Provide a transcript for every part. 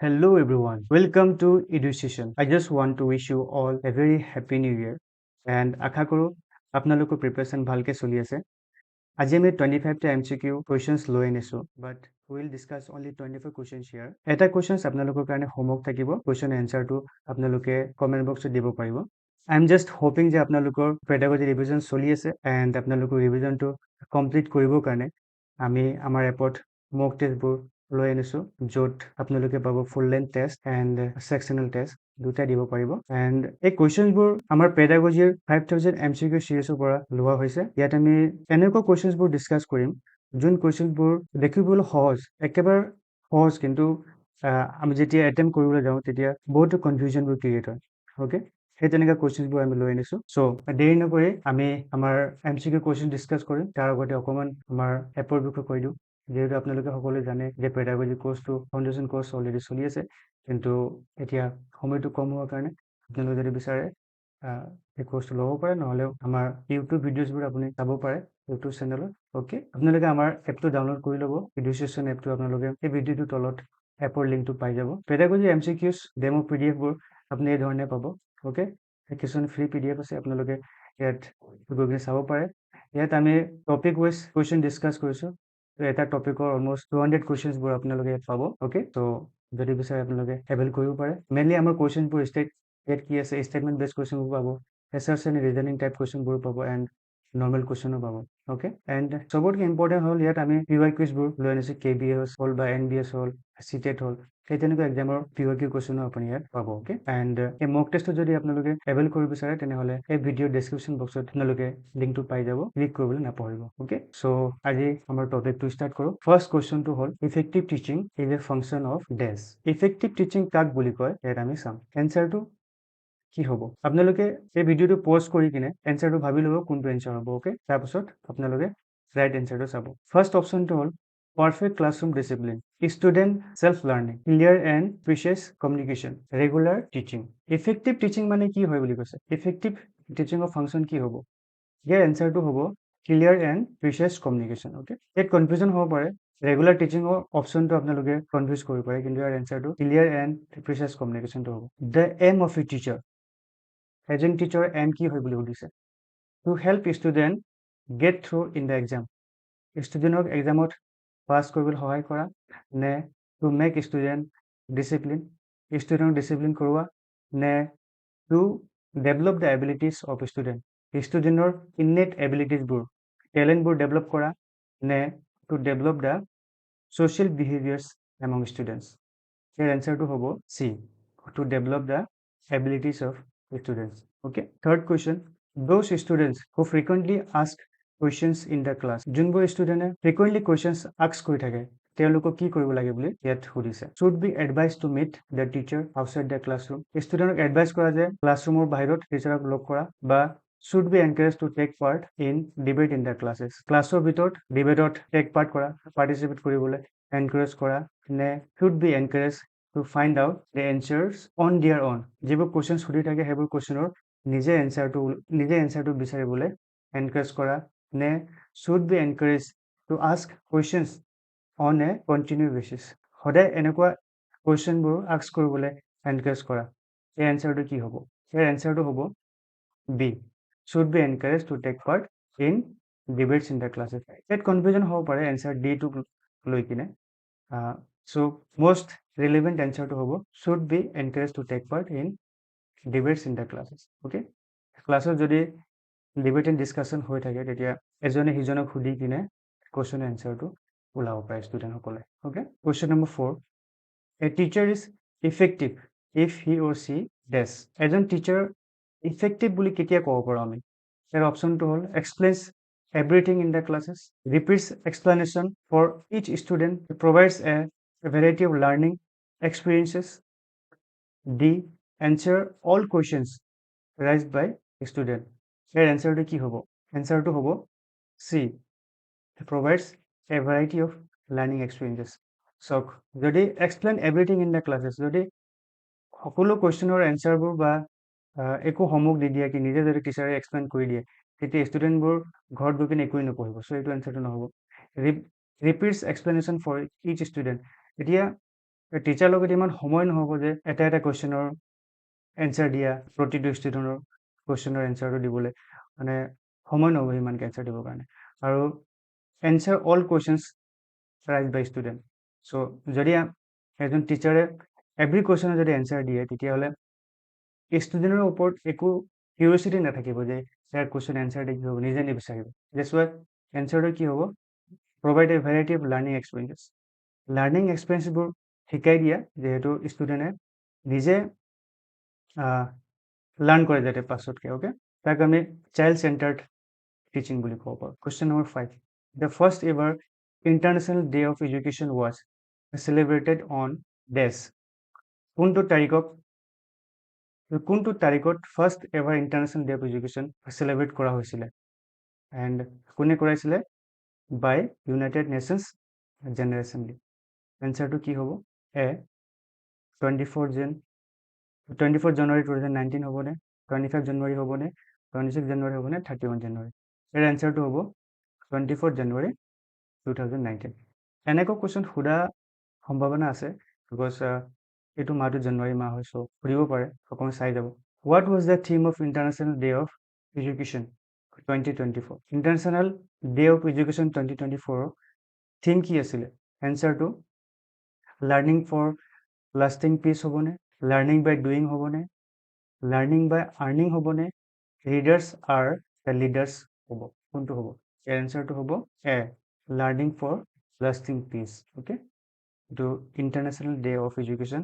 Hello everyone, welcome to Education. I just want to wish you all a very happy new year and আশা কৰো আপোনালোকৰ preparation ভালকে চলি আছে। আজি আমি 25 টা MCQ questions লৈ আনিছো, but we will discuss only 24 questions here. এটা questions আপোনালোকৰ কাৰণে homework থাকিব, question answer টো আপোনালোকে comment box ত দিব পাৰিব। I am just hoping যে আপোনালোকৰ pedagogy revision চলি আছে and আপোনালোকৰ revision টো complete কৰিবৰ কাৰণে আমি আমাৰ এপত mock test বোৰ লৈ আনিছো য'ত আপোনালোকে পাব full length test and sectional test দুটা দিব পাৰিব এণ্ড এই কুৱেশ্যনবোৰ আমাৰ পেডাগজিৰ 5000 MCQ চিৰিজৰ পৰা লোৱা হৈছে ইয়াত আমি এনেকুৱা কুৱেশ্যনবোৰ ডিছকাছ কৰিম যোন কুৱেশ্যনবোৰ দেখিবলৈ সহজ একেবাৰে সহজ কিন্তু আমি যেতিয়া এটেম্প কৰিবলৈ যাওঁ তেতিয়া বহুতো কনফিউজনবোৰ ক্ৰিয়েট হয় অ'কে সেই তেনেকুৱা কুৱেশ্যনবোৰ আমি লৈ আনিছো চ' দেৰি নকৰি আমি আমাৰ MCQ কুৱেশ্যন ডিছকাছ কৰিম তাৰ আগতে অকণমান আমাৰ এপৰ বিষয়ে কৈ দিওঁ যেহেতু আপোনালোকে সকলোৱে জানে যে পেডাগজি কোৰ্সটো ফাউণ্ডেশ্যন কোৰ্স অলৰেডি চলি আছে কিন্তু এতিয়া সময়টো কম হোৱাৰ কাৰণে আপোনালোকে যদি বিচাৰে এই কোৰ্সটো ল'ব পাৰে নহ'লেও আমাৰ ইউটিউব ভিডিঅ'ছবোৰ আপুনি চাব পাৰে ইউটিউব চেনেলত অ'কে আপোনালোকে আমাৰ এপটো ডাউনলোড কৰি ল'ব এডুকেশ্যন এপটো আপোনালোকে এই ভিডিঅ'টোৰ তলত এপৰ লিংকটো পাই যাব পেডাগজি MCQs ডেমো PDF বোৰ আপুনি এই ধৰণে পাব অ'কে কিছুমান ফ্ৰী PDF আছে আপোনালোকে ইয়াত গৈ কিনে চাব পাৰে ইয়াত আমি টপিক ৱাইজ কুৱেশ্যন ডিছকাছ কৰিছোঁ এটা টপিকৰ অলমোষ্ট 200 কুৱেশ্যনছবোৰ আপোনালোকে ইয়াত পাব অ'কে ত' যদি বিচাৰে আপোনালোকে এভেইল কৰিব পাৰে মেইনলি আমাৰ কুৱেশ্যনবোৰ ইয়াত কি আছে ষ্টেটমেণ্ট বেছ কুৱেশ্যনবোৰ পাব এছাৰ্চ এণ্ড ৰিজনিং টাইপ কুৱেশ্যনবোৰ পাব এণ্ড নৰ্মেল কুৱেশ্যনো পাব অ'কে এণ্ড চবতকৈ ইম্পৰ্টেণ্ট হ'ল ইয়াত আমি PYQsবোৰ লৈ আনিছোঁ KBS হ'ল বা NBS হ'ল CTET হ'ল সেই তেনেকুৱা এক্সামৰ PYQ কুৱেশ্যনো আপুনি ইয়াত পাব অ'কে এণ্ড এই মক টেষ্টটো যদি আপোনালোকে এভেইল কৰিব বিচাৰে তেনেহ'লে এই ভিডিঅ' ডেছক্ৰিপশ্যন বক্সত আপোনালোকে লিংকটো পাই যাব ক্লিক কৰিবলৈ নাপাহৰিব অ'কে চ' আজি আমাৰ টপিকটো ষ্টাৰ্ট কৰোঁ ফাৰ্ষ্ট কুৱেশ্যনটো হ'ল effective teaching is a function of dash effective teaching কাক বুলি কয় ইয়াত আমি চাম এনচাৰটো কি হ'ব আপোনালোকে এই ভিডিঅ'টো পজ কৰি কিনে এনচাৰটো ভাবি ল'ব কোনটো এনচাৰ হ'ব অ'কে তাৰপাছত আপোনালোকে ৰাইট এনচাৰটো চাব ফাৰ্ষ্ট অপশ্যনটো হ'ল perfect classroom discipline, student self-learning, clear and precise communication, regular teaching. Effective teaching মানে কি হয় বুলি কৈছে effective teaching of function কি হ'ব ইয়াৰ এনচাৰটো হ'ব clear and precise communication okay ইয়াত কনফিউজন হ'ব পাৰে ৰেগুলাৰ টিচিঙৰ অপশ্যনটো আপোনালোকে কনফিউজ কৰিব পাৰে কিন্তু ইয়াৰ এনচাৰটো clear and precise communicationটো হ'ব the aim of a teacher এজন টিচাৰৰ এম কি হয় বুলি সুধিছে to help student get through in the exam ষ্টুডেণ্টক এক্সামত পাছ কৰিবলৈ সহায় কৰা নে টু মেক ষ্টুডেণ্ট ডিচিপ্লিন ষ্টুডেণ্টক ডিচিপ্লিন কৰোৱা নে to develop the abilities of student ষ্টুডেণ্টৰ ইননেট এবিলিটিজবোৰ টেলেণ্টবোৰ ডেভেলপ কৰা নে to develop the social behaviours among students ইয়াৰ এনচাৰটো হ'ব C to develop the abilities of students okay third question those students who frequently ask questions in the class যোনবোৰ ষ্টুডেণ্টে frequently questions ask কৰি থাকে তেওঁলোকক কি কৰিব লাগে বুলি ইয়াত সুধিছে should be advise to meet the teacher outside the classroom ষ্টুডেণ্টক এডভাইচ কৰা যে ক্লাছৰুমৰ বাহিৰত টিচাৰক লগ কৰা বা should be encourage to take part in debate in the classes ক্লাছৰ ভিতৰত ডিবেটত টেক পাৰ্ট কৰা পাৰ্টিচিপেট কৰিবলৈ এনকাৰেজ কৰা নে should be encourage to find out the answers on their own যিবোৰ কুৱেশ্যন সুধি থাকে সেইবোৰ কুৱেশ্যনৰ নিজে এনচাৰটো বিচাৰিবলৈ এনকাৰেজ কৰা নে should be encouraged to ask questions on a continuous basis সদায় এনেকুৱা কুৱেশ্যনবোৰ আস্ক কৰিবলৈ এনকাৰেজ কৰা এই এনচাৰটো কি হ'ব ইয়াৰ এনচাৰটো হ'ব B should be encouraged to take part in debates in the classes ইয়াত কনফিউজন হ'ব পাৰে এনচাৰ ডিটোক লৈ কিনে চ' most relevant এনচাৰটো হ'ব should be encouraged to take part in debates in the classes okay ক্লাছত যদি ডিবেট এণ্ড ডিছকাশ্যন হৈ থাকে তেতিয়া এজনে সিজনক সুধি কিনে কুৱেশ্যন এনচাৰটো ওলাব পাৰে ষ্টুডেণ্টসকলে okay question number 4 a teacher is effective if he or she does এজন টিচাৰ ইফেক্টিভ বুলি কেতিয়া ক'ব পাৰোঁ আমি ইয়াৰ অপশ্যনটো হ'ল explains everything in the classes repeats explanation for each student provides a variety of learning experiences D answer all questions raised by student ইয়াৰ এনচাৰটো কি হ'ব এনচাৰটো হ'ব C provides a variety of learning experiences চাওক যদি explain everything in the classes যদি সকলো কুৱেশ্যনৰ এনচাৰবোৰ বা একো হোমৱৰ্ক নিদিয়ে কি নিজে যদি টিচাৰে এক্সপ্লেইন কৰি দিয়ে তেতিয়া ষ্টুডেণ্টবোৰ ঘৰত গৈ কিনে একোৱেই নপঢ়িব চ' এইটো এনচাৰটো নহ'ব ৰিপিটছ এক্সপ্লেনেশ্যন ফৰ ইচ ষ্টুডেণ্ট এতিয়া টিচাৰ লগত ইমান সময় নহ'ব যে এটা কুৱেশ্যনৰ এনচাৰ দিয়া, প্ৰতিটো ষ্টুডেণ্টৰ কুৱেশ্যনৰ এনচাৰটো দিবলৈ মানে সময় নহ'ব ইমানকৈ এনচাৰ দিবৰ কাৰণে। আৰু এনচাৰ অল কুৱেশ্যনছ ৰাইজ বাই ষ্টুডেণ্ট। চ' যদি এজন টিচাৰে এভৰি কুৱেশ্যনৰ যদি এনচাৰ দিয়ে, তেতিয়াহ'লে ষ্টুডেণ্টৰ ওপৰত একো কিউৰিচিটি নাথাকিব যে ইয়াৰ কুৱেশ্যন এনচাৰ দি কি হ'ব, নিজে নিবিচাৰিব। দেটছ ৱাই এনচাৰটো কি হ'ব, provide a variety of learning experiences. Learning এক্সপিৰিয়েঞ্চবোৰ শিকাই দিয়া, যিহেতু ষ্টুডেণ্টে নিজে লাৰ্ণ কৰে যাতে পাছতকৈ। অ'কে, তাক আমি চাইল্ড চেণ্টাৰ্ড টিচিং বুলি ক'ব পাৰোঁ। Question number 5, the first ever international day of education was celebrated on dash. কোনটো তাৰিখত first ever international day of education celebrate কৰা হৈছিলে? এণ্ড কোনে কৰাইছিলে? By United Nations General Assembly. এনচাৰটো কি হ'ব? এ 24 জানুৱাৰী 2019 হ'বনে, 25 জানুৱাৰী হ'বনে, 26 জানুৱাৰী হ'বনে, 31 জানুৱাৰী? ইয়াৰ এনচাৰটো হ'ব 24 জানুৱাৰী 2019। এনেকুৱা কুৱেশ্যন সোধা সম্ভাৱনা আছে, বিকজ এইটো মাহটো জানুৱাৰী মাহ হয়, চ' সুধিব পাৰে, অকণমান চাই যাব। What was the theme of international day of education 2024? International day of education 2024 theme কি আছিলে? এনচাৰটো লাৰ্ণিং ফৰ লাষ্টিং পিচ হ'বনে, লাৰ্ণিং বাই ডুইং হ'বনে, লাৰ্ণিং বাই আৰ্নিং হ'বনে, ৰিডাৰ্ছ আৰ দ্য লিডাৰ্ছ হ'ব? কোনটো হ'ব? ইয়াৰ এনচাৰটো হ'ব A learning for lasting peace. Okay, এইটো international day of education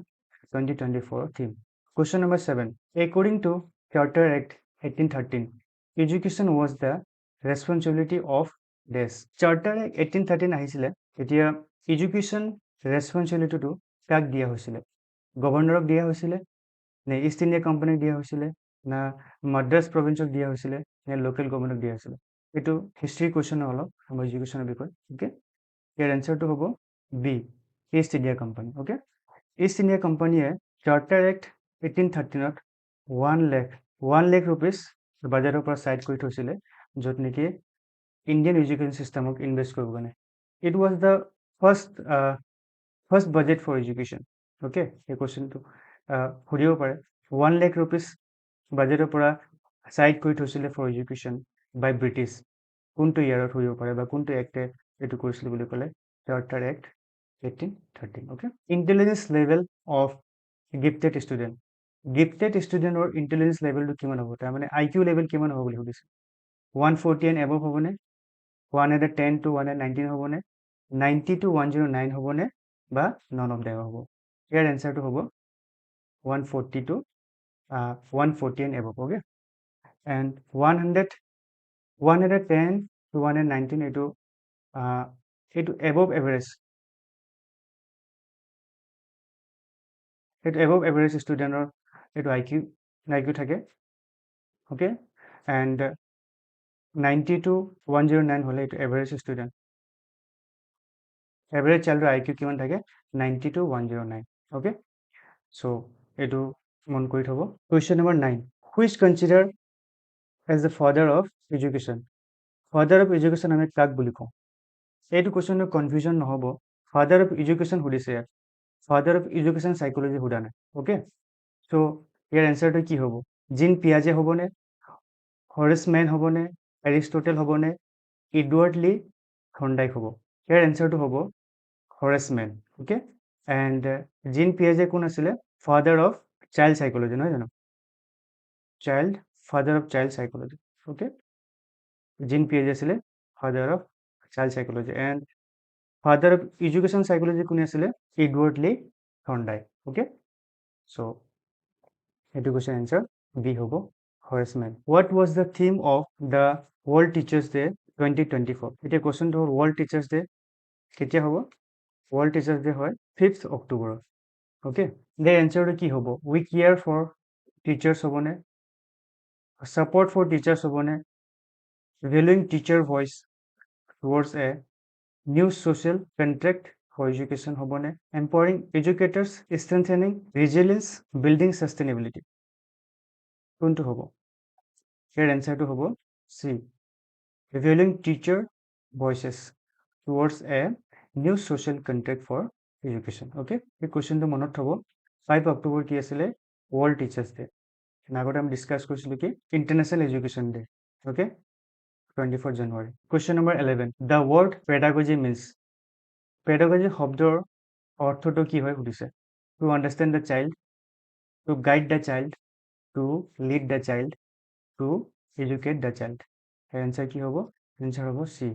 2024 theme. Question number 7. According to Charter Act 1813, education was the responsibility of this. Charter Act 1813 আহিছিলে, এতিয়া এডুকেশ্যন ৰেছপঞ্চিবিলিটিটো কাক দিয়া হৈছিলে? গভৰ্ণৰক দিয়া হৈছিলে, নে ইষ্ট ইণ্ডিয়া কোম্পানীক দিয়া হৈছিলে, না মাদ্ৰাছ প্ৰভিন্সক দিয়া হৈছিলে, নে লোকেল গভৰ্ণৰক দিয়া হৈছিলে? এইটো হিষ্ট্ৰী কুৱেশ্যন অলপ আমাৰ এডুকেশ্যনৰ বিষয়ে। অ'কে, ইয়াৰ এনচাৰটো হ'ব be east India company. Okay, east India কোম্পানীয়ে চাৰ্টাৰ এক্ট 1813 1 লাখ ৰুপিজ বাজেটৰ পৰা চাইড কৰি থৈছিলে, য'ত নেকি ইণ্ডিয়ান এডুকেশ্যন চিষ্টেমক ইনভেষ্ট কৰিব কাৰণে। It was the first budget for education. Okay, এই কুৱেশ্যনটো সুধিব পাৰে। 1 লাখ ৰুপিজ বাজেটৰ পৰা চাইড কৰি থৈছিলে ফৰ এডুকেশ্যন বাই ব্ৰিটিছ। কোনটো ইয়াৰত সুধিব পাৰে, বা কোনটো এক্টে এইটো কৰিছিলে বুলি ক'লে? Charter act 1813। Okay, intelligence level of gifted student. Gifted ষ্টুডেণ্টৰ ইণ্টেলিজেঞ্চ লেভেলটো কিমান হ'ব? তাৰমানে IQ লেভেল কিমান হ'ব বুলি সুধিছে। 140 এণ্ড এবভ হ'বনে, 110 to 119 হ'বনে, 90 to 109 হ'বনে, বা নন অফ দেম হ'ব? ইয়াৰ এনচাৰটো হ'ব 140 to 140 and above. Okay, and 110 to 119 এইটো এবভ এভাৰেজ, এইটো এবভ এভাৰেজ ষ্টুডেণ্টৰ এইটো IQ থাকে। অ'কে, এণ্ড 90 to 109 হ'লে এইটো এভাৰেজ ষ্টুডেণ্ট। এভাৰেজ চাইল্ডৰ IQ কিমান থাকে? 90 to 109। অ'কে, চ' এইটো মন কৰি থ'ব। Question number 9, which consider as the father of education? Father of education আমি কাক বুলি কওঁ? এইটো কুৱেশ্যনৰ কনফিউজন নহ'ব। ফাদাৰ অফ এডুকেশ্যন সুধিছে ইয়াত, ফাদাৰ অফ এডুকেশ্যন চাইক'লজি সোধা নাই। অ'কে, চ' ইয়াৰ এনচাৰটো কি হ'ব? জিন পিয়াজে হ'বনে, হৰেছ মেন হ'বনে, এৰিষ্টটেল হ'বনে, এডৱাৰ্ড লি থৰ্ণডাইক হ'ব? ইয়াৰ এনচাৰটো হ'ব Horace Mann. Okay, and Jean পিয়াজে কোন আছিলে? ফাদাৰ অফ চাইল্ড চাইক'লজি, নহয় জানো? Father of child psychology. Okay, Jean পিয়াজে আছিলে father of child psychology, and father of education psychology কোনে আছিলে? এডৱাৰ্ড লি থৰ্ণডাইক। অ'কে, চ' এইটো কুৱেশ্যন এনচাৰ বি হ'ব Horace Mann. What was the theme of the world teachers day 2024? এতিয়া কুৱেশ্যনটো হ'ল world teachers day কেতিয়া হ'ব? ৱৰ্ল্ড টিচাৰ্ছ ডে হয় 5 অক্টোবৰত। অ'কে, ইয়াৰ এনচাৰটো কি হ'ব? উই কেয়াৰ ফৰ টিচাৰ্ছ হ'বনে, ছাপৰ্ট ফৰ টিচাৰ্ছ হ'বনে, valuing teacher voice towards a new social contract for education হ'বনে, empowering educators strengthening resilience building sustainability? কোনটো হ'ব? ইয়াৰ এনচাৰটো হ'ব C valuing teacher voices towards a new social contract for education okay এই কুৱেশ্যনটো মনত থ'ব 5 অক্টোবৰ কি আছিলে ৱৰ্ল্ড টিচাৰ্ছ ডে আগতে আমি ডিছকাছ কৰিছিলোঁ কি international education day okay 24 January question number 11 the word pedagogy means pedagogy শব্দৰ অৰ্থটো কি হয় সুধিছে to understand the child to guide the child to lead the child to educate the child answer কি হ'ব এনচাৰ হ'ব C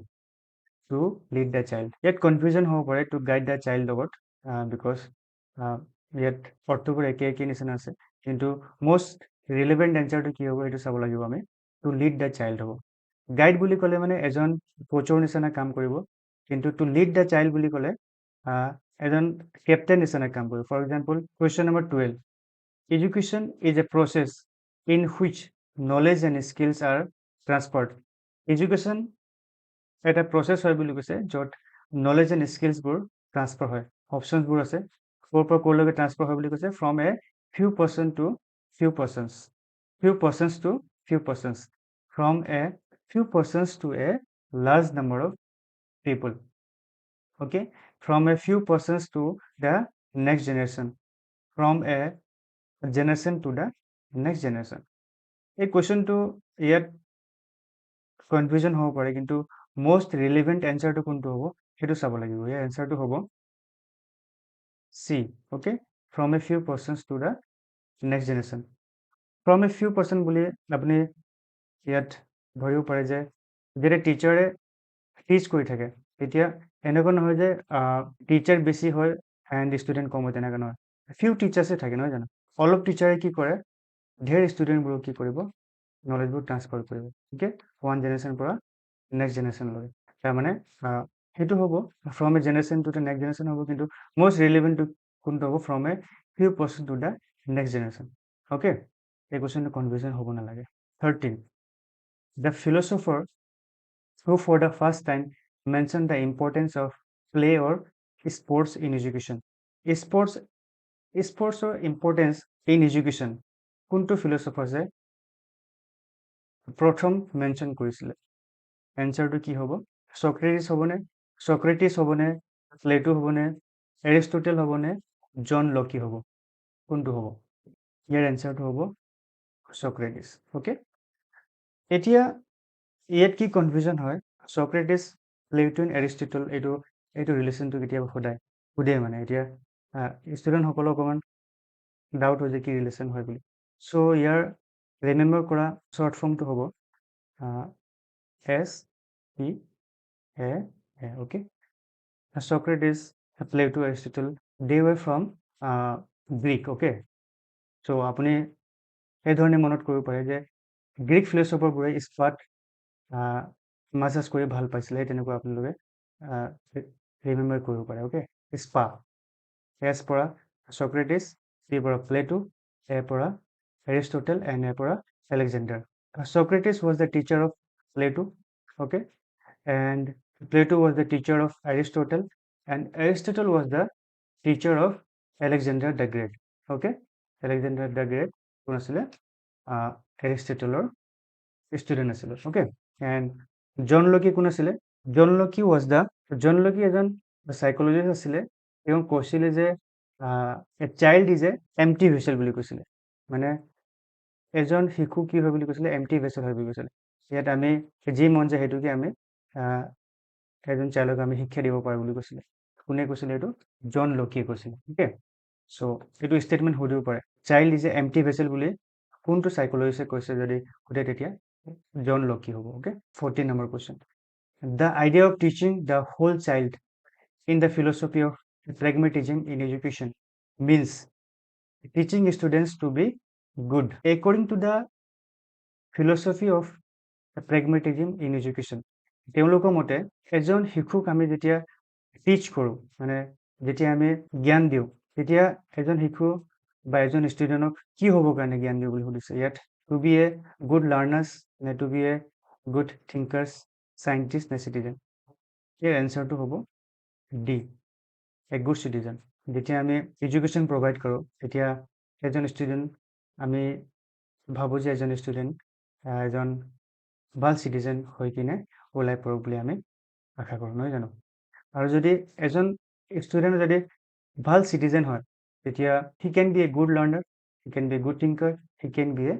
two lead the child ইয়াত confusion হ'ব পাৰে টু গাইড দ্য চাইল্ড লগত বিকজ ইয়াত অৰ্থবোৰ একে একে নিচিনা আছে কিন্তু মষ্ট ৰিলেভেণ্ট এনচাৰটো কি হ'ব সেইটো চাব লাগিব আমি টু লিড দ্য চাইল্ড হ'ব গাইড বুলি ক'লে মানে এজন কোচৰ নিচিনা কাম কৰিব কিন্তু টু লিড দ্য চাইল্ড বুলি ক'লে এজন কেপ্টেইন নিচিনা কাম কৰিব for example question number 12 education is a process in which knowledge and skills are transferred education এটা প্ৰচেছ হয় বুলি কৈছে য'ত নলেজ এণ্ড স্কিলছবোৰ ট্ৰান্সফাৰ হয় অপশ্যনছবোৰ আছে ক'ৰ পৰা ক'লৈকে ট্ৰান্সফাৰ হয় বুলি কৈছে from a few person to few persons few persons to few persons from a few persons to a large number of people okay from a few persons to the next generation from a generation to the next generation এই কুৱেশ্যনটো ইয়াত confusion হ'ব পাৰে কিন্তু most relevant এনচাৰটো কোনটো হ'ব সেইটো চাব লাগিব ইয়াৰ এনচাৰটো হ'ব C okay from a few persons to the next generation from a few person বুলি আপুনি ইয়াত ধৰিব পাৰে যে যেতিয়া টিচাৰে টিচ কৰি থাকে তেতিয়া এনেকুৱা নহয় যে টিচাৰ বেছি হয় এণ্ড ষ্টুডেণ্ট কম হয় তেনেকুৱা নহয় ফিউ টিচাৰ্ছে থাকে নহয় জানো অলপ টিচাৰে কি কৰে ঢেৰ ষ্টুডেণ্টবোৰক কি কৰিব নলেজবোৰ ট্ৰান্সফাৰ কৰিব অ'কে ওৱান জেনেৰেশ্যনৰ পৰা নেক্সট জেনেৰেশ্যনলৈ তাৰমানে সেইটো হ'ব from A generation to the next generation হ'ব কিন্তু মষ্ট ৰিলেভেণ্টটো কোনটো হ'ব from a few person to the next generation okay এই কুৱেশ্যনটো কনফিউজন হ'ব নালাগে 13 the philosopher who for the first time mentioned the importance of play or sports in education. Sports or importance in education. কোনটো ফিলচফাৰ্ছে প্ৰথম mention কৰিছিলে এনচাৰটো কি হ'ব সক্ৰেটিছ হ'বনে Plato হ'বনে এৰিষ্টটেল হ'বনে জন লকি হ'ব কোনটো হ'ব ইয়াৰ এনচাৰটো হ'ব সক্ৰেটিছ অ'কে এতিয়া ইয়াত কি কনফিউজন হয় সক্ৰেটিছ প্লেটো এৰিষ্টটল এইটো ৰিলেশ্যনটো কেতিয়াবা সদায় সোধে মানে এতিয়া ষ্টুডেণ্টসকলৰ অকণমান ডাউট হয় যে কি ৰিলেশ্যন হয় বুলি চ' ইয়াৰ ৰিমেম্বাৰ কৰা শ্বৰ্ট ফৰ্মটো হ'ব SPA okay Socrates Plato Aristotle they were from Greek okay so আপুনি এই ধৰণে মনত কৰিব পাৰে যে গ্ৰীক ফিলচফাৰবোৰে স্পাত মাছাজ কৰি ভাল পাইছিলে সেই তেনেকুৱা আপোনালোকে ৰিমেম্বাৰ কৰিব পাৰে অ'কে স্পা এছ পৰা সক্ৰেটিছ পি পৰা প্লেটো এ পৰা এৰিষ্টটেল এণ্ড এ পৰা Alexander Socrates was the teacher of Plato okay and Plato was the teacher of Aristotle and Aristotle was the teacher of Alexander the Great okay Alexander the Great কোন আছিলে এৰিষ্টটলৰ student আছিলে okay and John lucky কোন আছিলে জন lucky এজন psychologist আছিলে তেওঁ কৈছিলে যে a child is a empty vessel বুলি কৈছিলে মানে এজন শিশু কি হয় বুলি কৈছিলে এমটি ভেছেল হয় বুলি কৈছিলে ইয়াত আমি যি মন যায় সেইটোকে আমি এজন চাইল্ডক আমি শিক্ষা দিব পাৰোঁ বুলি কৈছিলে কোনে কৈছিলে এইটো জন লকিয়ে কৈছিলে অ'কে চ' এইটো ষ্টেটমেণ্ট সুধিব পাৰে child is a empty vessel বুলি কোনটো চাইকোলজিষ্টে কৈছে যদি সোধে তেতিয়া জন লকি হ'ব okay 14 number question the idea of teaching the whole child in the philosophy of pragmatism in education means teaching students to be good according to the philosophy of pragmatism in education তেওঁলোকৰ মতে এজন শিশুক আমি যেতিয়া টিচ কৰোঁ মানে যেতিয়া আমি জ্ঞান দিওঁ তেতিয়া এজন শিশু বা এজন ষ্টুডেণ্টক কি হ'বৰ কাৰণে জ্ঞান দিওঁ বুলি সুধিছে ইয়াত to be a good learners নে to be a good thinkers scientist নে চিটিজেন ইয়াৰ এনচাৰটো হ'ব ডি এ গুড চিটিজেন যেতিয়া আমি এডুকেশ্যন প্ৰভাইড কৰোঁ তেতিয়া এজন ষ্টুডেণ্ট আমি ভাবোঁ যে এজন ষ্টুডেণ্ট এজন ভাল চিটিজেন হৈ কিনে ওলাই পৰক বুলি আমি আশা কৰোঁ নহয় জানো আৰু যদি এজন ষ্টুডেণ্ট যদি ভাল citizen হয় তেতিয়া he can be a good learner, he can be a good thinker, he can be a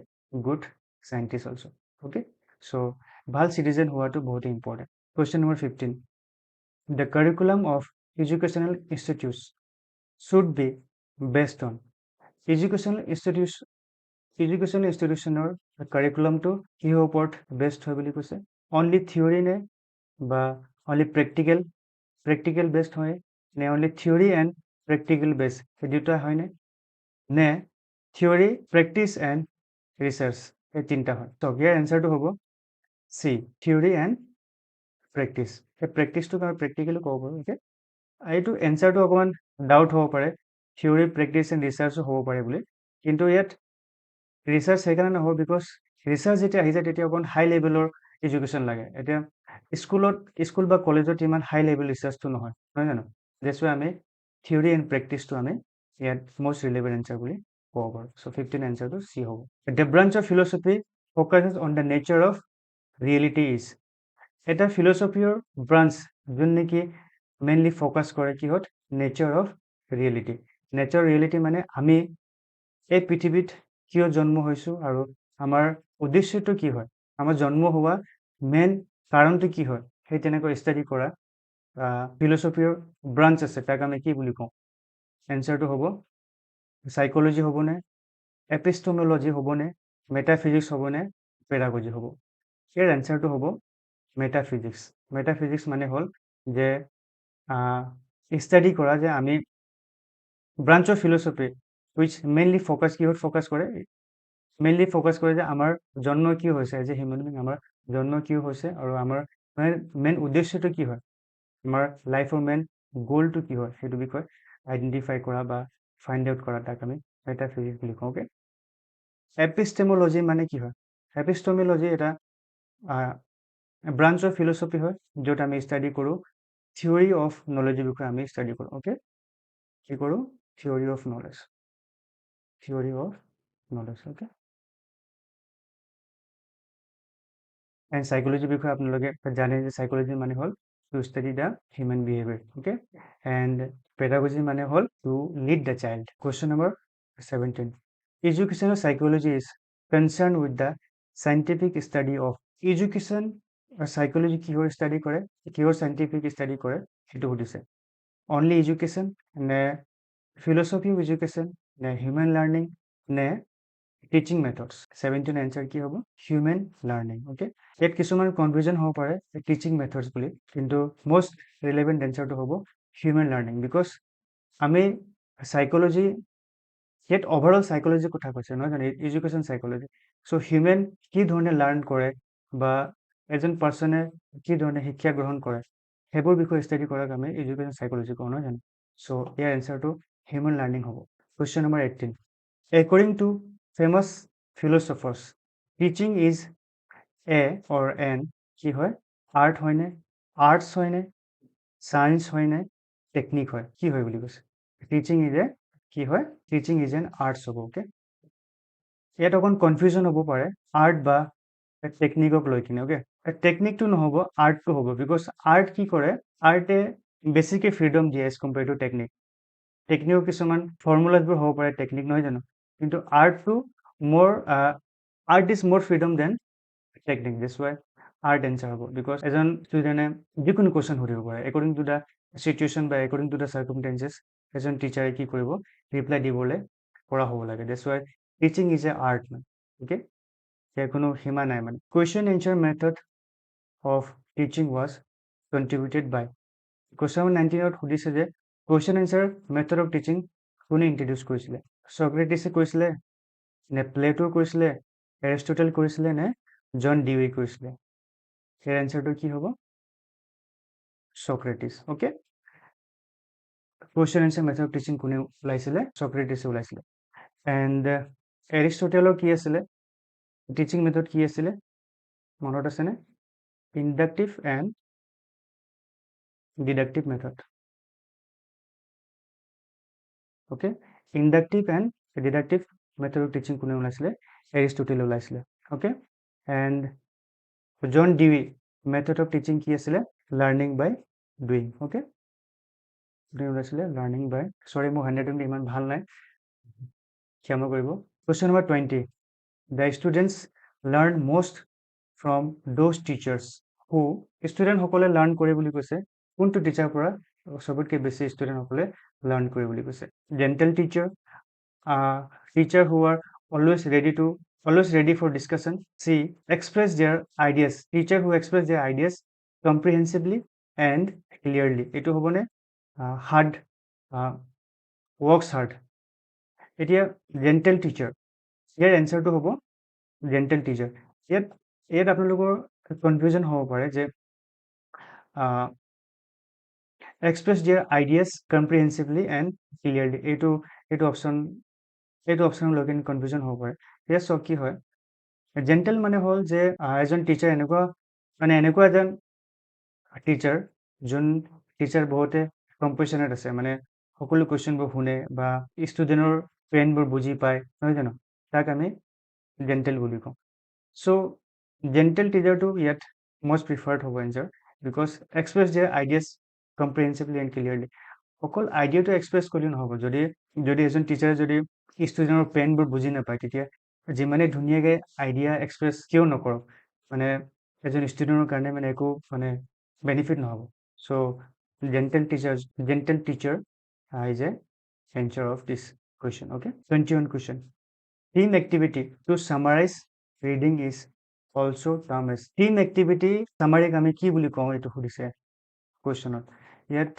good scientist also. Okay, so ভাল citizen হোৱাটো বহুত important. Question number 15. The curriculum of educational institutes should be based on educational institutioner curriculumটো কিহৰ ওপৰত based হয় বুলি কৈছে only theory নে বা only practical based হয় নে only theory and practical based এই দুটা হয় নে theory practice and research এই তিনটা হয় তো ইয়াৰ এনসাৰটো হ'ব C theory and practice এই প্ৰেক্টিছটো আমি প্ৰেক্টিকেলি ক'ব পাৰোঁ ওকে এইটো এনসাৰটো অকমান ডাউট হ'ব পাৰে theory practice and research হ'ব পাৰে বুলি কিন্তু ইয়াত ৰিচাৰ্চ সেইকাৰণে নহ'ব বিকজ ৰিচাৰ্চ যেতিয়া আহি যায় তেতিয়া অকণ হাই লেভেলৰ এডুকেশ্যন লাগে এতিয়া স্কুল বা কলেজত ইমান হাই লেভেল ৰিচাৰ্চটো নহয় নহয় জানো দেছ আমি থিয়ৰী এণ্ড প্ৰেক্টিছটো আমি ইয়াত মষ্ট ৰিলেভেণ্ট এনচাৰ বুলি ক'ব পাৰোঁ চ' 15 এনচাৰটো চি হ'ব the branch of philosophy focuses on the nature of reality is এটা ফিলচফিৰ ব্ৰাঞ্চ যোন নেকি মেইনলি ফ'কাছ কৰে কিহত nature of reality nature reality মানে আমি এই পৃথিৱীত কিয় জন্ম হৈছোঁ আৰু আমাৰ উদ্দেশ্যটো কি হয় আমাৰ জন্ম হোৱা মেইন কাৰণটো কি হয় সেই তেনেকৈ ষ্টাডি কৰা ফিলচফিৰ ব্ৰাঞ্চ আছে তাক আমি কি বুলি কওঁ এনচাৰটো হ'ব সাইকোলজি হ'বনে এপিষ্টমোলজি হ'বনে মেটাফিজিক্স হ'বনে পেডাগজি হ'ব ইয়াৰ এনচাৰটো হ'ব মেটাফিজিক্স মানে হ'ল যে ষ্টাডি কৰা যে আমি branch of philosophy wish mainly focus কিহত ফ'কাছ কৰে মেইনলি ফ'কাছ কৰে যে আমাৰ জন্ম কি হৈছে এজ এ হিউমেন বিং আমাৰ জন্ম কি হৈছে আৰু আমাৰ মেইন উদ্দেশ্যটো কি হয় আমাৰ লাইফৰ মেইন গ'লটো কি হয় সেইটো বিষয়ে আইডেণ্টিফাই কৰা বা ফাইণ্ড আউট কৰা তাক আমি মেটাফিজিক্স বুলি কওঁ অ'কে এপিষ্টেমোলজি মানে কি হয় এপিষ্টেমোলজি এটা ব্ৰাঞ্চ অফ ফিলচফি হয় য'ত আমি ষ্টাডি কৰোঁ থিয়ৰী অফ নলেজৰ বিষয়ে আমি ষ্টাডি কৰোঁ অ'কে কি কৰোঁ theory of knowledge okay and সাইকোলজিৰ বিষয়ে আপোনালোকে জানে যে সাইকোলজি মানে হ'ল to study the human behaviour okay and pedagogy মানে হ'ল to lead the child question number 17 educational psychology is concern with the scientific study of education psychology কিহৰ ষ্টাডি কৰে কিহৰ চাইণ্টিফিক ষ্টাডি কৰে সেইটো সুধিছে অনলি এডুকেশ্যন নে ফিলচফি অফ এডুকেশ্যন নে হিউমেন লাৰ্ণিং নে টিচিং মেথডছ 17 এনচাৰ কি হ'ব হিউমেন লাৰ্ণিং অ'কে ইয়াত কিছুমান কনফিউজন হ'ব পাৰে টিচিং মেথডছ বুলি কিন্তু মষ্ট ৰিলেভেণ্ট এনচাৰটো হ'ব হিউমেন লাৰ্ণিং বিকজ আমি সাইকোলজি ইয়াত অভাৰঅল সাইকোলজিৰ কথা কৈছে নহয় জানো এডুকেশ্যন সাইকোলজি চ' হিউমেন কি ধৰণে লাৰ্ণ কৰে বা এজন পাৰ্চনে কি ধৰণে শিক্ষা গ্ৰহণ কৰে সেইবোৰ বিষয়ে ষ্টাডি কৰাক আমি এডুকেশ্যন সাইকোলজি কওঁ নহয় জানো চ' ইয়াৰ এনচাৰটো হিউমেন লাৰ্ণিং হ'ব question number 18 According to famous philosophers, teaching is a or an কি হয় আৰ্ট হয়নে আৰ্টছ হয়নে চায়েন্স হয়নে টেকনিক হয় কি হয় বুলি কৈছে টিচিং ইজ এ কি হয় টিচিং ইজ এন আৰ্টছ হ'ব অ'কে ইয়াত অকণ কনফিউজন হ'ব পাৰে আৰ্ট বা টেকনিকক লৈ কিনে অ'কে টেকনিকটো নহ'ব আৰ্টটো হ'ব বিকজ আৰ্ট কি কৰে আৰ্টে বেছিকৈ ফ্ৰীডম দিয়ে এজ কম্পেয়াৰ টু টেকনিকৰ কিছুমান ফৰ্মুলাছবোৰ হ'ব পাৰে টেকনিক নহয় জানো কিন্তু আৰ্টটো আৰ্ট ইজ মোৰ freedom than technique this why art answer হ'ব বিকজ এজন ষ্টুডেণ্টে যিকোনো কুৱেশ্যন সুধিব পাৰে একৰ্ডিং টু দ্য চিটুৱেশ্যন বা একৰ্ডিং টু দ্য চাৰ্কমষ্টেঞ্চেছ এজন টিচাৰে কি কৰিব ৰিপ্লাই দিবলৈ পৰা হ'ব লাগে that's why teaching is a art মানে অ'কে ইয়াৰ কোনো সীমা নাই মানে question answer method of teaching was contributed by question number 19ত সুধিছে যে question answer method of teaching কোনে ইণ্ট্ৰডিউচ কৰিছিলে চক্ৰেটিছে কৈছিলে নে প্লেটো কৰিছিলে এৰিষ্টটল কৰিছিলে নে জন ডিউই কৰিছিলে ইয়াৰ এনচাৰটো কি হ'ব Socrates okay question answer method of teaching কোনে ওলাইছিলে চক্ৰেটিছে ওলাইছিলে এণ্ড এৰিষ্টটলৰ কি আছিলে টিচিং মেথড কি আছিলে মনত আছেনে inductive and deductive method okay inductive and deductive method of teaching কোনে ওলাইছিলে এৰিষ্টটলে ওলাইছিলে okay and John Dewey method of teaching কি আছিলে লাৰ্ণিং বাই ডুইং অ'কে ওলাইছিলে লাৰ্ণিং বাই সৰি মোৰ হেণ্ডৰাইটিংটো ইমান ভাল নাই ক্ষমা কৰিব question number 20 the students learn most from those teachers who student সকলে লাৰ্ণ কৰে বুলি কৈছে কোনটো টিচাৰ পৰা সবতকৈ বেছি ষ্টুডেণ্ট সকলে লাৰ্ণ কৰে বুলি কৈছে gentle teacher teacher who are always ready for discussion. C, express their ideas. Teacher who express their ideas comprehensively and clearly. Etu hobone hard works hard. Etia gentle teacher. Here answer to hobo gentle teacher. Yet apnalokor confusion hobo pare je express their ideas comprehensively and clearly. Etu option এইটো option লৈ কিনে confusion হ'ব পাৰে এতিয়া চব কি হয় gentle মানে হ'ল যে এজন টিচাৰ এনেকুৱা এজন টিচাৰ যোন টিচাৰ বহুতে কম্পেশ্যনেট আছে মানে সকলো কুৱেশ্যনবোৰ শুনে বা ষ্টুডেণ্টৰ পেইনবোৰ বুজি পায় নহয় জানো তাক আমি জেণ্টেল বুলি কওঁ চ' জেণ্টেল টিচাৰটো ইয়াত মষ্ট প্ৰিফাৰ্ড হ'ব answer because express their ideas comprehensively and clearly অকল আইডিয়াটো এক্সপ্ৰেছ কৰিলে নহ'ব যদি এজন টিচাৰে যদি ষ্টুডেণ্টৰ পেইনবোৰ বুজি নাপায় তেতিয়া যিমানে ধুনীয়াকৈ আইডিয়া এক্সপ্ৰেছ কিয় নকৰক মানে এজন ষ্টুডেণ্টৰ কাৰণে মানে একো মানে বেনিফিট নহ'ব so' gentle teacher is a answer of this question. Okay, 21 question. Team activity to summarize reading is also termed as team activity. Summary আমি কি বুলি কওঁ এইটো সুধিছে কুৱেশ্যনত ইয়াত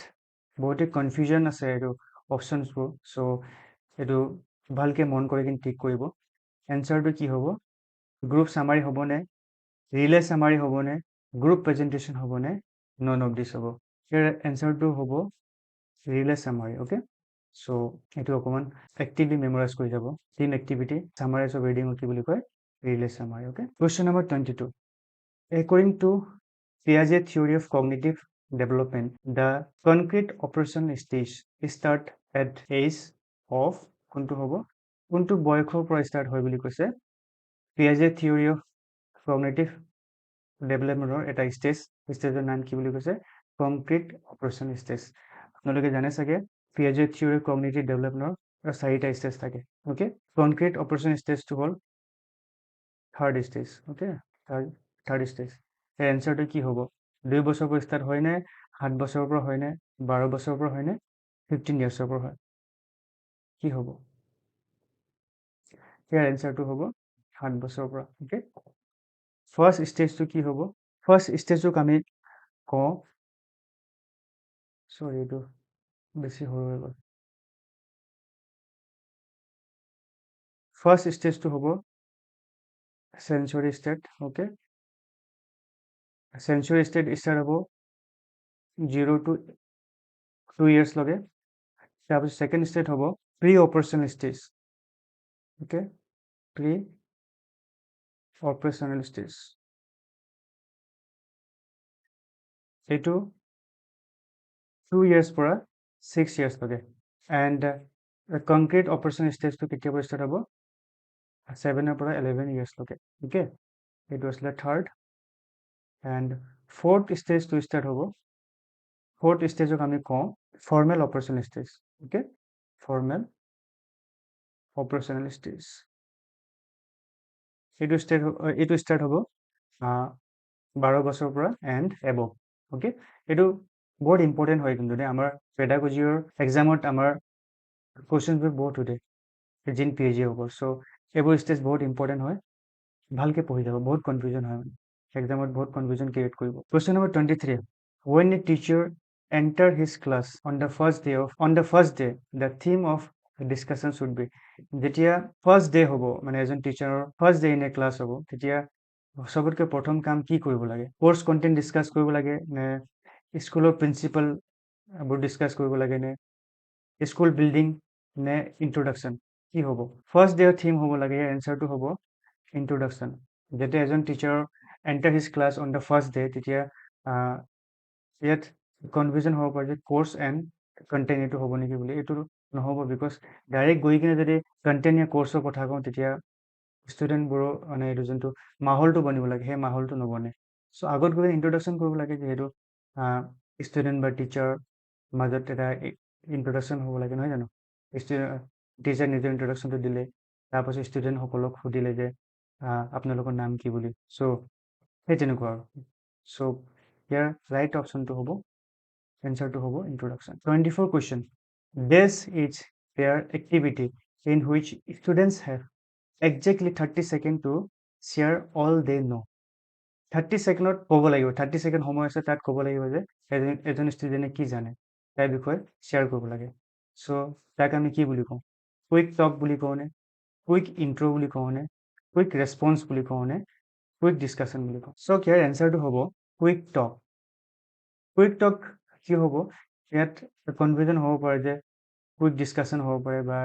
বহুতে কনফিউজন আছে এইটো অপশ্যনছবোৰ চ' এইটো ভালকৈ মন কৰি কিনে টিক কৰিব এনচাৰটো কি হ'ব গ্ৰুপ চামাৰি হ'বনে ৰিলে চামাৰি হ'বনে গ্ৰুপ প্ৰেজেণ্টেশ্যন হ'বনে নন অফ দিছ হ'ব ইয়াৰ এনচাৰটো হ'ব ৰিলে চামাৰি অ'কে চ' এইটো অকণমান এক্টিভলি মেমৰাইজ কৰি যাব team activity summarise of reading কি বুলি কয় relay summary okay question number 22 according to Piaget theory of cognitive development the concrete operation stage start at age of কোনটো হ'ব কোনটো বয়সৰ পৰা ষ্টাৰ্ট হয় বুলি কৈছে Piaget theory of cognitive development এটা ষ্টেজৰ নাম কি বুলি কৈছে কংক্ৰিট অপাৰেশ্যন ষ্টেজ আপোনালোকে জানে চাগে Piaget theory of cognitive development চাৰিটা ষ্টেজ থাকে অ'কে কংক্ৰিট অপাৰেশ্যন ষ্টেজটো হ'ল third stage okay third stage এই এনচাৰটো কি হ'ব 2 বছৰৰ পৰা ষ্টাৰ্ট হয় নে 7 বছৰৰ পৰা হয় নে 12 বছৰৰ পৰা হয় নে 15 ইয়াৰ্ছৰ পৰা হয় কি হ'ব ইয়াৰ এনচাৰটো হ'ব 7 বছৰৰ পৰা অ'কে ফাৰ্ষ্ট ষ্টেজটো কি হ'ব ফাৰ্ষ্ট ষ্টেজটোক আমি কওঁ চৰি এইটো বেছি সৰু হৈ গ'ল ফাৰ্ষ্ট ষ্টেজটো হ'ব century state okay century state start হ'ব 0 to 2 years লগে তাৰপিছত ছেকেণ্ড ষ্টেট হ'ব pre operational stage okay pre operational stage এইটো 2 years পৰা 6 years লগে এণ্ড কংক্ৰিট অপাৰেশ্যন ষ্টেজটো কেতিয়াৰ পৰা ষ্টাৰ্ট হ'ব 7 পৰা 11 years লগে অ'কে এইটো আছিলে থাৰ্ড এণ্ড ফ'ৰ্থ ষ্টেজটো ষ্টাৰ্ট হ'ব ফ'ৰ্থ ষ্টেজক আমি কওঁ formal operation stage okay formal operational stage এইটো ষ্টাৰ্ট হ'ব 12 বছৰৰ পৰা এণ্ড এবভ অ'কে এইটো বহুত ইম্পৰ্টেণ্ট হয় কিন্তু দেই আমাৰ পেডাগজিৰ এক্সামত আমাৰ কুৱেশ্যনবোৰ বহুত সোধে জিন পি এইচ হ'ব চ' এইবোৰ ষ্টেজ বহুত ইম্পৰ্টেণ্ট হয় ভালকৈ পঢ়ি যাব বহুত কনফিউজন হয় মানে এক্সামত বহুত কনফিউজন ক্ৰিয়েট কৰিব question number 23 when a teacher enter his class on the first day the theme of discussion should be যেতিয়া ফাৰ্ষ্ট ডে হ'ব মানে এজন টিচাৰৰ first day in a class হ'ব তেতিয়া সবতকৈ প্ৰথম কাম কি কৰিব লাগে কোৰ্ছ কণ্টেণ্ট ডিছকাছ কৰিব লাগে নে স্কুলৰ প্ৰিন্সিপালবোৰ ডিছকাছ কৰিব লাগে নে স্কুল বিল্ডিং নে ইন্ট্ৰডাকশ্যন কি হ'ব ফাৰ্ষ্ট ডেৰ থিম হ'ব লাগে এনচাৰটো হ'ব ইন্ট্ৰডাকশ্যন যেতিয়া এজন teacher enter his class on the first day তেতিয়া ইয়াত কনফিউজন হ'ব পাৰে যে কোৰ্ছ এণ্ড কণ্টেণ্ট এইটো হ'ব নেকি বুলি এইটো নহ'ব বিকজ ডাইৰেক্ট গৈ কিনে যদি কণ্টেণ্ট ইয়া কোৰ্ছৰ কথা কওঁ তেতিয়া ষ্টুডেণ্টবোৰৰ মানে এইটো যোনটো মাহলটো বনিব লাগে সেই মাহলটো নবনে চ' আগত গৈ ইন্ট্ৰডাকশ্যন কৰিব লাগে যিহেতু ষ্টুডেণ্ট বা টিচাৰ মাজত এটা ইন্ট্ৰডাকশ্যন হ'ব লাগে নহয় জানো? টিচাৰ নিজৰ ইন্ট্ৰডাকশ্যনটো দিলে, তাৰপাছত ষ্টুডেণ্টসকলক সুধিলে যে আপোনালোকৰ নাম কি বুলি। চ' সেই তেনেকুৱা আৰু। চ' ইয়াৰ ৰাইট অপশ্যনটো হ'ব, এনচাৰটো হ'ব introduction. 24 question, this is their activity in which students have exactly 30 second to share all they know'. 30 ছেকেণ্ডত ক'ব লাগিব, 30 ছেকেণ্ড সময় আছে, তাত ক'ব লাগিব যে এজন ষ্টুডেণ্টে কি জানে তাৰ বিষয়ে শ্বেয়াৰ কৰিব লাগে। চ' তাক আমি কি বুলি কওঁ? কুইক টক বুলি কওঁনে, কুইক ইণ্ট্ৰ বুলি কওঁনে, কুইক ৰেছপন্স বুলি কওঁনে, কুইক ডিছকাশ্যন বুলি কওঁ? চ' ইয়াৰ এনচাৰটো হ'ব কুইক টক। কুইক টক কি হ'ব? ইয়াত কনফিউজন হ'ব পাৰে যে কুইক ডিছকাশ্যন হ'ব পাৰে বা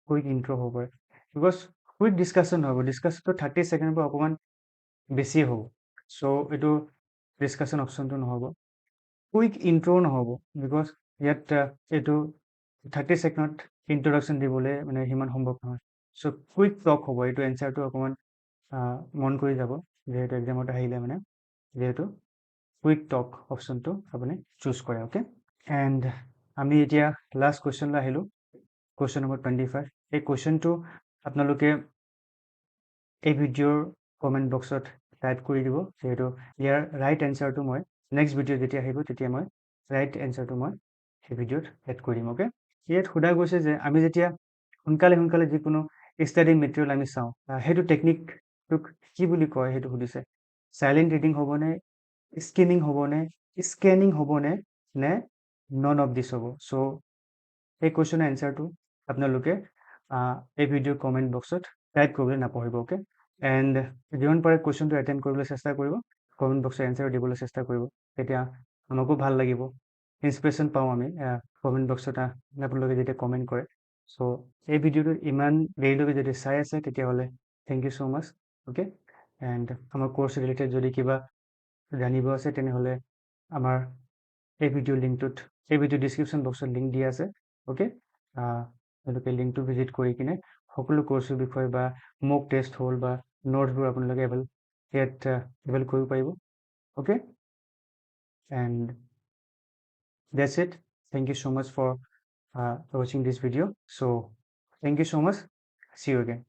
কুইক ইণ্ট্ৰ হ'ব পাৰে। বিকজ কুইক ডিছকাশ্যন নহ'ব, ডিছকাশ্যনটো 30 ছেকেণ্ডৰ পৰা অকণমান বেছি হ'ব। চ' এইটো ডিছকাশ্যন অপশ্যনটো নহ'ব। কুইক ইণ্ট্ৰও নহ'ব, বিকজ ইয়াত এইটো 30 ছেকেণ্ডত ইন্ট্ৰডাকশ্যন দিবলৈ মানে সিমান সম্ভৱ নহয়। চ' কুইক টক হ'ব, এইটো এনচাৰটো অকণমান মন কৰি যাব, যিহেতু এক্সামত আহিলে মানে, যিহেতু কুইক টক অপশ্যনটো আপুনি চুজ কৰে। অ'কে, এণ্ড আমি এতিয়া লাষ্ট কুৱেশ্যনলৈ আহিলোঁ, কুৱেশ্যন নম্বৰ 25। এই কুৱেশ্যনটো আপোনালোকে এই ভিডিঅ'ৰ কমেণ্ট বক্সত টাইপ কৰি দিব, যিহেতু ইয়াৰ ৰাইট এনচাৰটো মই নেক্সট ভিডিঅ' যেতিয়া আহিব তেতিয়া মই ৰাইট এনচাৰটো মই সেই ভিডিঅ'ত এড কৰি দিম। অ'কে, ইয়াত সোধা গৈছে যে আমি যেতিয়া সোনকালে যিকোনো ষ্টাডি মেটেৰিয়েল আমি চাওঁ, সেইটো টেকনিকটোক কি বুলি কয় সেইটো সুধিছে। চাইলেণ্ট ৰিডিং হ'বনে, স্কিমিং হ'বনে, স্কেনিং হ'বনে, নে নন অফ দিছ হ'ব? চ' এই কুৱেশ্যনৰ এনচাৰটো আপোনালোকে এই ভিডিঅ'ৰ কমেণ্ট বক্সত টাইপ কৰিবলৈ নাপাহৰিব। অ'কে, এণ্ড যিমান পাৰে কুৱেশ্যনটো এটেণ্ড কৰিবলৈ চেষ্টা কৰিব, কমেণ্ট বক্সত এনচাৰ দিবলৈ চেষ্টা কৰিব, তেতিয়া আমাকো ভাল লাগিব, ইনস্পিৰেশ্যন পাওঁ আমি কমেণ্ট বক্সত আপোনালোকে যেতিয়া কমেণ্ট কৰে। চ' এই ভিডিঅ'টো ইমান দেৰিলৈকে যদি চাই আছে তেতিয়াহ'লে thank you so' much. Okay, and আমাৰ কোৰ্চ ৰিলেটেড যদি কিবা জানিব আছে তেনেহ'লে আমাৰ এই ভিডিঅ' লিংকটোত, এই ভিডিঅ' ডিছক্ৰিপশ্যন বক্সত লিংক দিয়া আছে। অ'কে, তেওঁলোকে লিংকটো ভিজিট কৰি কিনে সকলো কোৰ্চৰ বিষয়ে বা মক টেষ্ট হ'ল বা নোটছবোৰ আপোনালোকে ইয়াত এভেইল কৰিব পাৰিব। Okay, and that's it. Thank you so much for watching this video. So thank you so much. See you again.